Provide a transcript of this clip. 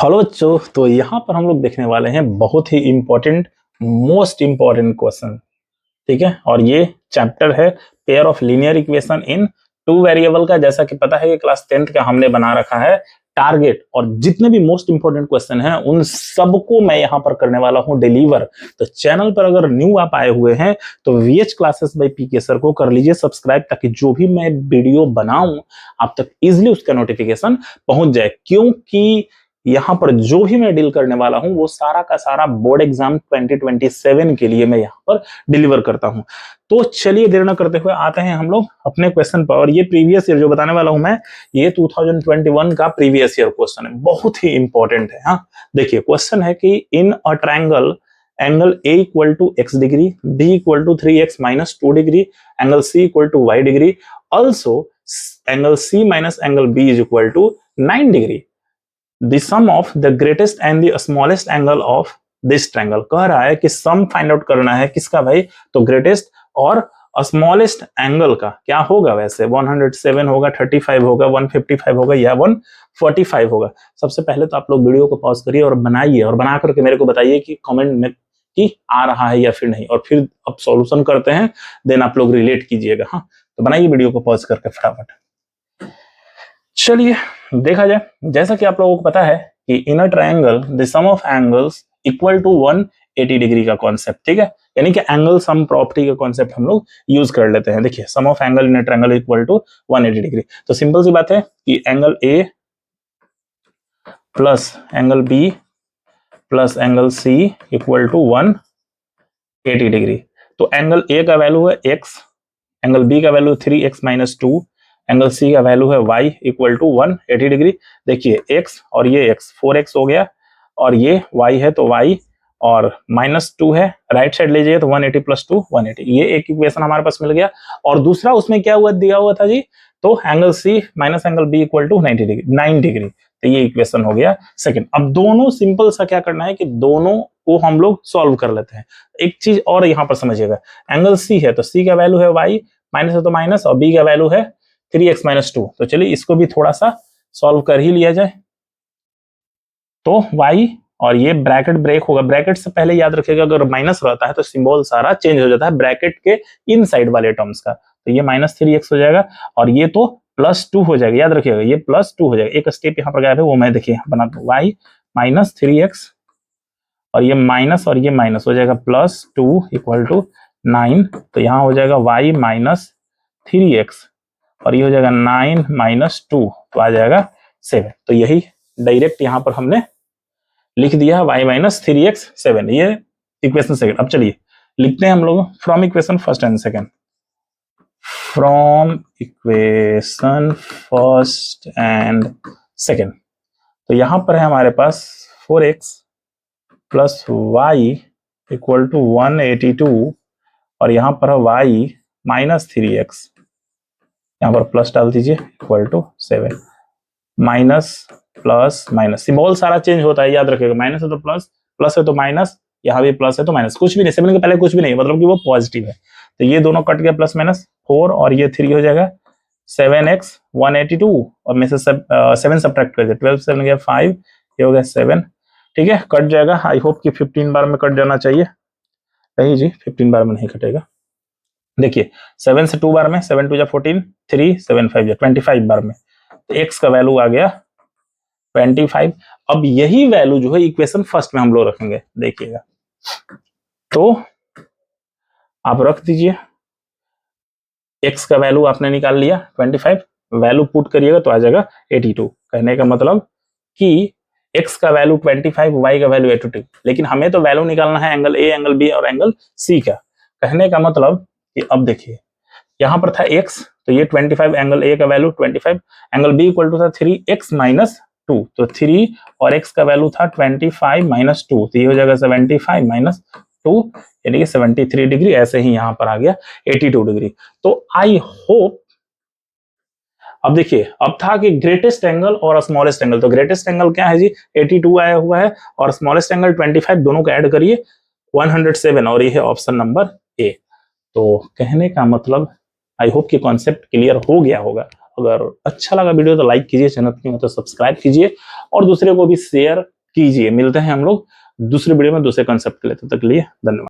Hello बच्चों, तो यहाँ पर हम लोग देखने वाले हैं बहुत ही इंपॉर्टेंट मोस्ट इंपॉर्टेंट क्वेश्चन। ठीक है, और ये चैप्टर है pair of linear equation in two variable का। जैसा कि पता है कि क्लास 10th का हमने बना रखा है टारगेट, और जितने भी मोस्ट इंपॉर्टेंट क्वेश्चन हैं उन सबको मैं यहाँ पर करने वाला हूँ डिलीवर। तो चैनल पर अगर न्यू आप आए हुए हैं तो VH classes by PK sir को कर लीजिए सब्सक्राइब, ताकि जो भी मैं वीडियो बनाऊं आप तक इजिली उसका नोटिफिकेशन पहुंच जाए। क्योंकि यहाँ पर जो भी मैं डील करने वाला हूं वो सारा का सारा बोर्ड एग्जाम 2027 के लिए मैं यहाँ पर डिलीवर करता हूं। तो चलिए देर न करते हुए आते हैं हम लोग अपने क्वेश्चन पर। और ये प्रीवियस ईयर जो बताने वाला हूं मैं, ये 2021 का प्रीवियस ईयर क्वेश्चन है, बहुत ही इंपॉर्टेंट है। हाँ, देखिए क्वेश्चन है कि in a triangle angle A equal to x degree, B equal to 3x minus 2 degree, angle C equal to y degree, also angle C minus angle B is equal to 9 degree. The sum of the greatest and the smallest angle of this triangle। कह रहा है कि sum find out करना है किसका भाई, तो greatest और स्मॉलेस्ट एंगल का क्या होगा। वैसे 107 होगा, 35 होगा, 155 होगा या 145 होगा। सबसे पहले तो आप लोग वीडियो को पॉज करिए और बनाइए, और बना करके मेरे को बताइए कि कमेंट में कि आ रहा है या फिर नहीं, और फिर अब सॉल्यूशन करते हैं, देन आप लोग रिलेट कीजिएगा। हाँ, तो बनाइए वीडियो को पॉज करके फटाफट। चलिए देखा जाए, जैसा कि आप लोगों को पता है कि in a triangle the sum of angles equal to 180 degree का कॉन्सेप्ट। ठीक है, यानी कि एंगल सम प्रॉपर्टी का कॉन्सेप्ट हम लोग यूज कर लेते हैं। देखिए sum of angle in a triangle equal to 180 degree. तो सिंपल सी बात है कि angle A plus angle B plus angle C equal to 180 degree. तो एंगल ए का वैल्यू है x, एंगल बी का value 3x minus 2, angle C का वैल्यू है y इक्वल टू 180 डिग्री। देखिए x और ये x 4x हो गया, और ये y है तो y और माइनस 2 है, राइट साइड लीजिए तो 180 प्लस 2 180। ये एक इक्वेशन हमारे पास मिल गया। और दूसरा उसमें क्या हुआ दिया हुआ था जी, तो angle C minus angle B equal to 90 degree 9 degree. तो ये इक्वेशन हो गया सेकंड। अब दोनों सिंपल सा क्या करना है कि दोनों को हम लोग सॉल्व कर लेते हैं। एक चीज और यहाँ पर समझिएगा, एंगल सी है तो सी का वैल्यू है y, माइनस है तो माइनस, और बी का वैल्यू है 3x माइनस 2। तो चलिए इसको भी थोड़ा सा सॉल्व कर ही लिया जाए। तो y और ये ब्रैकेट ब्रेक होगा। ब्रैकेट से पहले याद रखिएगा अगर माइनस रहता है तो सिंबल सारा चेंज हो जाता है ब्रैकेट के इनसाइड वाले टर्म्स का। तो ये माइनस 3x हो जाएगा, और ये तो प्लस 2 हो जाएगा। याद रखिएगा ये प्लस 2 हो जाएगा। एक स्टेप यहाँ पर गया है वो मैं देखिए बना दूं, y माइनस 3x और ये माइनस और ये माइनस हो जाएगा प्लस 2 इक्वल टू 9। तो यहाँ हो जाएगा y माइनस 3x और ये हो जाएगा 9 माइनस 2, तो आ जाएगा 7। तो यही डायरेक्ट यहाँ पर हमने लिख दिया y माइनस 3x 7, ये इक्वेशन सेकंड। अब चलिए लिखते हैं हम लोग from equation first and second. From equation first and second, तो यहाँ पर है हमारे पास 4x plus y equal to 182, और यहाँ पर है y माइनस 3x, यहाँ पर प्लस डाल दीजिए equal to 7। Minus plus minus, symbol सारा चेंज होता है, याद रखिएगा। माइनस है तो प्लस, प्लस है तो माइनस, यहाँ भी प्लस है तो माइनस, कुछ भी नहीं, 7 के पहले कुछ भी नहीं, मतलब कि वो पॉजिटिव है। तो ये दोनों कट गया, प्लस माइनस 4 और ये 3 हो जाएगा 7x 182, और में से 7 सब्ट्रैक्ट कर दिया, 12 7 गया 5, ये हो गया 7। ठीक है, कट जाएगा। आई होप कि 15 बार में कट जाना चाहिए। नहीं जी, 15 बार में नहीं कटेगा। देखिए 7 से 2 बार में, 7 2 जा 14, 3 7 5 जा 25 बार में, तो x का वैल्यू आ गया 25। अब यही वैल्यू जो है इक्वेशन फर्स्ट में हम लोग रखेंगे, देखिएगा। तो आप रख दीजिए, x का वैल्यू आपने निकाल लिया 25, वैल्यू पुट करिएगा तो आ जाएगा 82। कहने का मतलब कि x का वैल्यू 25, y का वैल्यू 82, लेकिन हमें तो वैल्यू निकालना है एंगल a, एंगल b और एंगल c का। कहने का मतलब कि अब देखिए यहाँ पर था x, तो ये 25, एंगल a का value 25, angle b equal to था 3x माइनस 2, तो 3 और x का वैल्यू था 25 माइनस 2, तो ये हो जाएगा 75 माइनस 2, यानी कि 73 डिग्री। ऐसे ही यहाँ पर आ गया 82 डिग्री। तो आई होप, अब देखिए अब था कि ग्रेटेस्ट एंगल और स्मॉलेस्ट एंगल, तो ग्रेटेस्ट एंगल क्या है जी 82 आया हुआ है, और स्मॉलेस्ट एंगल 25, दोनों को ऐड करिए 107, और ये है ऑप्शन नंबर ए। तो कहने का मतलब आई होप कि कॉन्सेप्ट क्लियर हो गया होगा। अगर अच्छा लगा वीडियो तो लाइक कीजिए, चैनल पर तो सब्सक्राइब कीजिए और दूसरे को भी शेयर कीजिए। मिलते हैं हम लोग दूसरे वीडियो में दूसरे कॉन्सेप्ट के लिए, तब तक के लिए धन्यवाद।